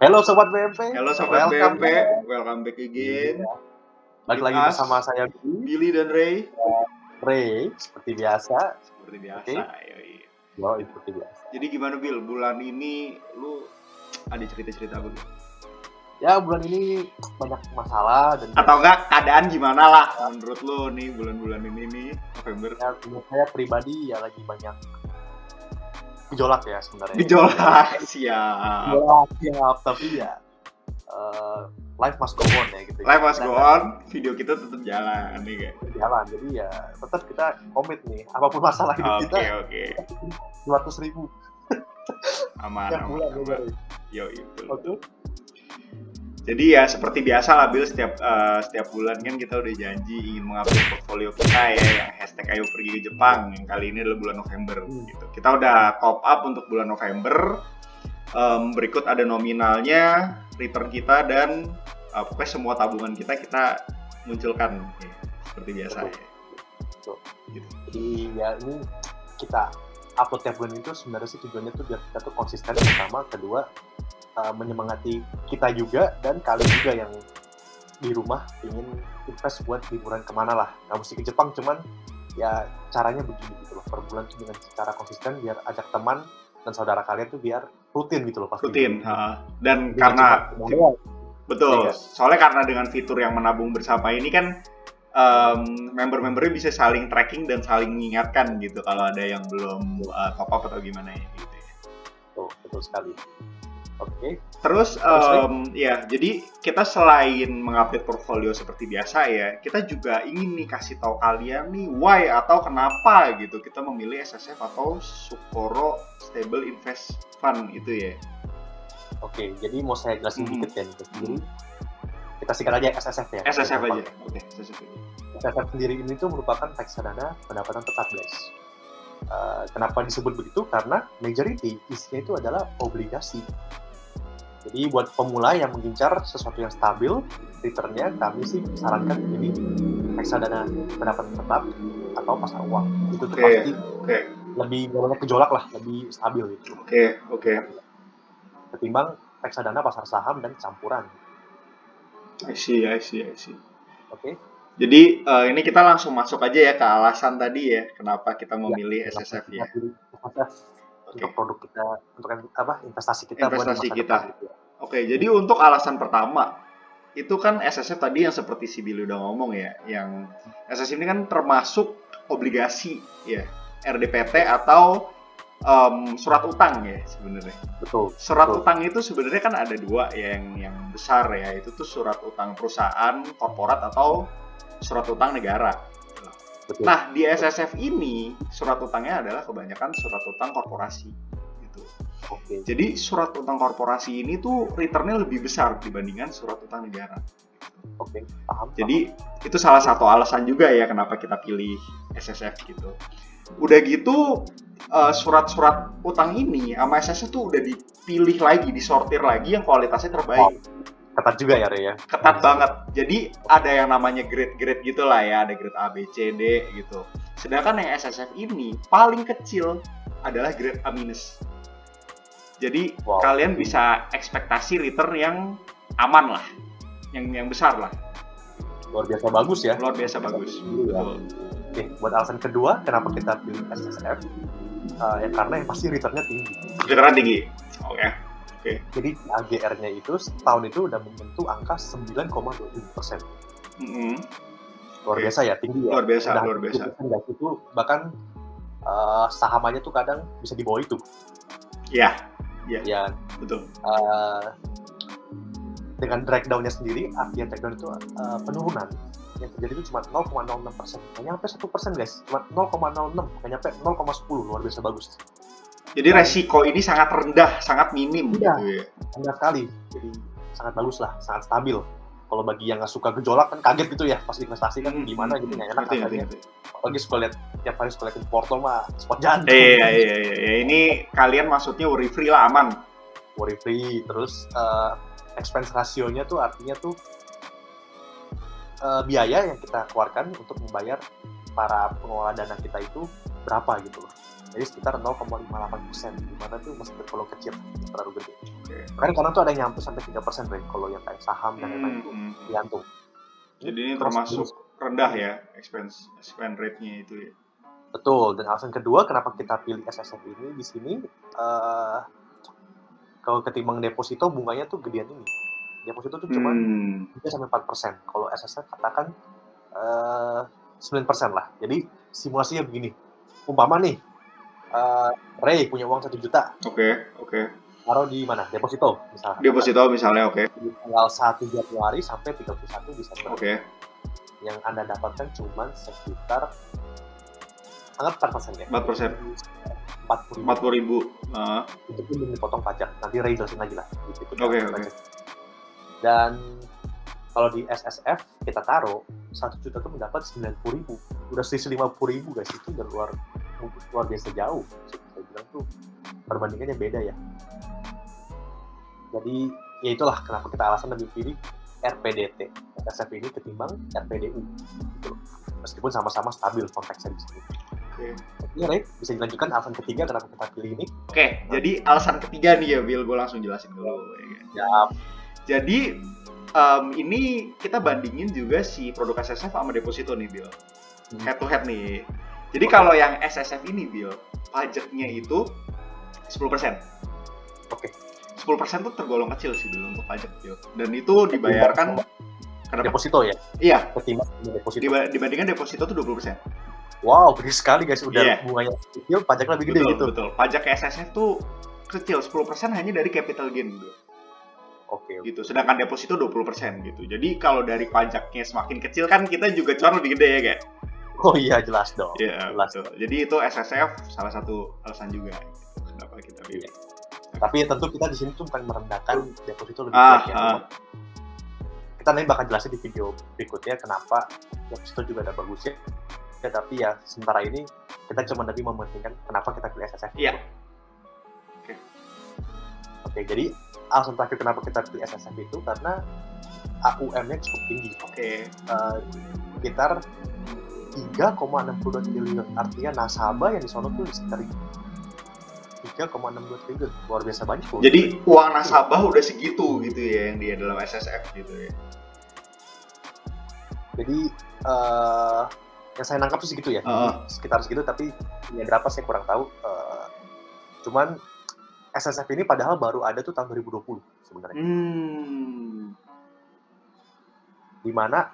Halo Sobat BMP, Halo Sobat welcome BMP, welcome back again. balik With lagi us, bersama saya Billy dan Ray. Ray, seperti biasa. Seperti biasa, yoi. Seperti biasa. Jadi gimana Bill, bulan ini lu ada cerita-cerita apa? Ya bulan ini banyak masalah dan Atau enggak keadaan gimana lah menurut lu nih bulan-bulan ini nih November? ya, menurut saya pribadi ya lagi banyak gejolak ya sebenarnya. Gejolak, siap. Tapi ya life must go on ya gitu. Life must go on, video kita tetap jalan nih kayak. Jalan, jadi ya tetap kita komit nih, apapun masalah hidup kita. Oke. 200.000 Aman. Yo itu. Oke. Jadi ya seperti biasa lah Bill, setiap bulan kan kita udah janji ingin mengupdate portfolio kita ya, yang hashtag ayo pergi ke Jepang, yang kali ini adalah bulan November gitu. Kita udah top up untuk bulan November. Berikut ada nominalnya, return kita, dan pokoknya semua tabungan kita munculkan ya, seperti biasa. Betul. Gitu. Jadi ya ini kita upload tiap bulan itu sebenarnya sih tujuannya tuh biar kita tuh konsisten, pertama, kedua menyemangati kita juga dan kalian juga yang di rumah ingin invest buat liburan kemana lah. Nggak mesti ke Jepang, cuman ya caranya begini gitu loh, per bulan tuh dengan secara konsisten biar ajak teman dan saudara kalian tuh biar rutin gitu loh pasti. Rutin, dan karena betul, soalnya karena dengan fitur yang menabung bersama ini kan member-membernya bisa saling tracking dan saling mengingatkan gitu kalau ada yang belum top up atau gimana ya gitu ya. Betul sekali. Oke. Terus ya, jadi kita selain mengupdate portfolio seperti biasa ya, kita juga ingin nih kasih tahu kalian nih why atau kenapa gitu kita memilih SSF atau Sukoro Stable Invest Fund itu ya. Oke, jadi mau saya jelasin dikit ya nih. Jadi kita singkat aja SSF ya. SSF aja. Oke, SSF. SSF sendiri ini tuh merupakan reksadana pendapatan tetap, guys. Kenapa disebut begitu? Karena majority isinya itu adalah obligasi. Jadi buat pemula yang mengincar sesuatu yang stabil, returnnya kami sih sarankan jadi reksadana pendapatan tetap atau pasar uang. Itu tuh pasti lebih banyak gejolak lah, lebih stabil gitu. Oke. Ketimbang reksadana pasar saham dan campuran. I see. Oke. Jadi ini kita langsung masuk aja ya ke alasan tadi ya, kenapa kita memilih SSF ya. Untuk produk kita, untuk investasi kita. Oke, jadi untuk alasan pertama itu kan SSF tadi yang seperti si Billy udah ngomong ya, yang SSF ini kan termasuk obligasi ya, RDPT atau surat utang ya sebenarnya. Betul. Surat utang itu sebenarnya kan ada dua ya, yang besar ya, itu tuh surat utang perusahaan, korporat, atau surat utang negara. Betul. Nah, di SSF ini surat utangnya adalah kebanyakan surat utang korporasi gitu. Oke. Jadi surat utang korporasi ini tuh returnnya lebih besar dibandingkan surat utang negara. Oke, paham. Jadi itu salah satu alasan juga ya kenapa kita pilih SSF gitu. Udah gitu surat-surat utang ini sama SSF tuh udah dipilih lagi, disortir lagi yang kualitasnya terbaik. Ketat juga ya, Ray ya? Ketat banget. Jadi ada yang namanya grade-grade gitu lah ya, ada grade A, B, C, D gitu. Sedangkan yang SSF ini paling kecil adalah grade A-. Jadi kalian bisa ekspektasi return yang aman lah, yang besar lah. Luar biasa bagus ya? Luar biasa bagus. Betul. Oke, buat alasan kedua, kenapa kita pilih SSF? Ya karena yang pasti returnnya tinggi. Returnnya tinggi. Oke. Jadi AGR-nya itu setahun itu udah menyentuh angka 9,27%. Luar biasa ya, tinggi ya. Luar biasa. Itu bahkan saham aja tuh kadang bisa di bawah itu. Iya. Betul. Dengan breakdown-nya sendiri, artinya breakdown itu penurunan yang terjadi itu cuma 0,06%. Nggak nyampe 1% guys, cuma 0,06, nggak nyampe 0,10, luar biasa bagus. Jadi resiko ini sangat rendah, sangat minim gitu ya. Rendah sekali, jadi sangat bagus lah, sangat stabil. Kalau bagi yang nggak suka gejolak kan kaget gitu ya, pas investasi kan gimana gitu, nggak enak rasanya. Apalagi tiap hari suka liatin porto mah, spot jantung. Iya. Ini kalian maksudnya worry free lah, aman. Worry free, terus expense ratio-nya tuh artinya tuh biaya yang kita keluarkan untuk membayar para pengelola dana kita itu berapa gitu loh. Jadi sekitar 0,58%, di mana tuh masih tergolong kecil, terlalu gede. Oke. Kadang kalau tuh ada yang nyampe sampai 3%, Ray, kalau yang kayak saham dan lain-lain itu tergantung. Jadi ini termasuk rendah ya expense rate-nya itu ya. Betul, dan alasan kedua kenapa kita pilih SSF ini di sini, kalau ketimbang deposito bunganya tuh gedean ini. Deposito tuh cuma 3-4%. Kalau SSF katakan 9% lah. Jadi simulasinya begini. Umpama nih, Ray punya uang 1 juta. Oke. Taruh di mana? Deposito misalnya. Deposito misalnya, oke. Di tanggal 1 Januari sampai 31 Desember. Oke. Yang Anda dapatkan cuma sekitar anggap 4% ya. 4%. 40.000. Itu pun belum dipotong pajak. Nanti Ray jelasin lagi lah. Oke. Dan kalau di SSF kita taruh 1 juta tuh mendapat 90.000. Udah selisih 50.000 guys, itu udah luar biasa jauh. Saya bilang tuh perbandingannya beda ya. Jadi ya itulah kenapa kita alasan lebih pilih RPDT SSF ini ketimbang RPDU gitu. Meskipun sama-sama stabil konteksnya di sini. Oke. Ini Ray bisa dilanjutkan alasan ketiga kenapa kita pilih ini. Oke, jadi alasan ketiga nih ya Bill, gue langsung jelasin dulu ya. Jadi ini kita bandingin juga si produk SSF sama deposito nih Bill. Head to head nih. Jadi kalau yang SSF ini Bill, pajaknya itu 10%. Oke. 10% tuh tergolong kecil sih dulu untuk pajak Bill. Dan itu dibayarkan karena deposito ya? Iya. Ketimbang deposito. Dibandingkan deposito tuh 20%. Wow, gede sekali guys. Udah bunganya kecil, pajaknya lebih gede gitu. Betul. Pajak SSF tuh kecil, 10% hanya dari capital gain Bill. Oke. Gitu. Sedangkan deposito 20% gitu. Jadi kalau dari pajaknya semakin kecil kan kita juga cuan lebih gede ya kayak. Oh iya, jelas dong. Iya, betul. Jadi itu SSF salah satu alasan juga gitu, kenapa kita pilih. Tapi tentu kita di sini tuh bukan merendahkan deposito lebih baik ya. Kita nanti bakal jelasin di video berikutnya kenapa deposito juga ada bagusnya. Ya, tapi ya sementara ini kita cuma lebih mementingkan kenapa kita pilih SSF. Iya. Oke, jadi alasan terakhir kenapa kita pilih SSF itu karena AUM-nya cukup tinggi. Sekitar 3,62 triliun. Artinya nasabah yang di sono tuh sekitar 3,62 triliun. Luar biasa banyak loh. Jadi uang nasabah udah segitu gitu ya yang dia dalam SSF gitu ya. Jadi yang saya nangkap sih segitu ya. Sekitar segitu, tapi ya berapa saya kurang tahu. Cuman SSF ini padahal baru ada tuh tahun 2020 sebenarnya. Dimana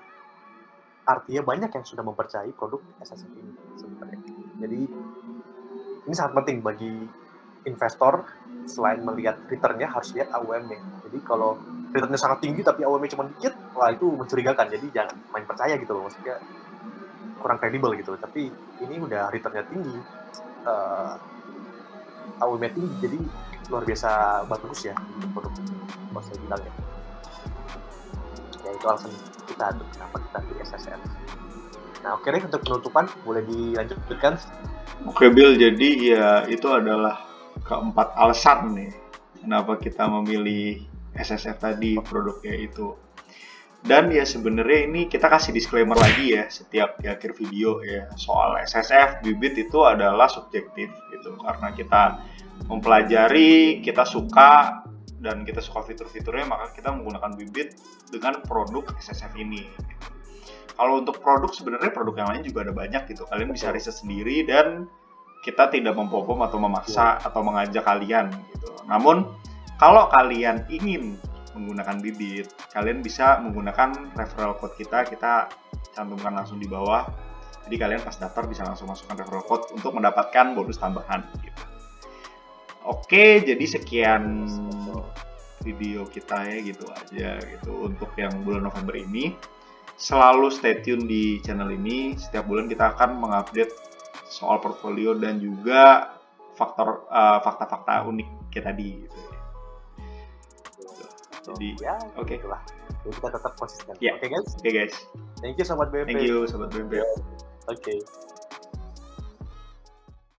artinya banyak yang sudah mempercayai produk SSF ini sebenarnya. Jadi ini sangat penting bagi investor, selain melihat returnnya harus lihat AUM-nya. Jadi kalau returnnya sangat tinggi tapi AUM-nya cuma dikit, wah itu mencurigakan. Jadi jangan main percaya gitu loh, maksudnya kurang kredibel gitu. Tapi ini udah returnnya tinggi, AUM-nya tinggi, jadi luar biasa bagus ya untuk produk ini, kalau saya bilang ya. Ya itu alasan kita untuk kenapa kita pilih SSF. Nah oke deh, untuk penutupan boleh dilanjutkan. Oke Bill, jadi ya itu adalah keempat alasan nih kenapa kita memilih SSF tadi produknya itu. Dan ya sebenarnya ini kita kasih disclaimer lagi ya setiap di akhir video ya, soal SSF bibit itu adalah subjektif gitu, karena kita mempelajari, kita suka dan kita suka fitur-fiturnya, maka kita menggunakan bibit dengan produk SSF ini gitu. Kalau untuk produk, sebenarnya produk yang lain juga ada banyak gitu, kalian bisa riset sendiri dan kita tidak mempom atau memaksa atau mengajak kalian gitu. Namun kalau kalian ingin menggunakan bibit, kalian bisa menggunakan referral code kita cantumkan langsung di bawah. Jadi kalian pas daftar bisa langsung masukkan referral code untuk mendapatkan bonus tambahan gitu. Oke, jadi sekian video kita ya, gitu aja gitu untuk yang bulan November ini. Selalu stay tune di channel ini, setiap bulan kita akan mengupdate soal portfolio dan juga fakta-fakta unik kayak tadi gitu ya. Jadi oke lah. Jadi kita tetap konsisten. Oke guys. Thank you sobat BMP. Thank you sobat BMP. Oke.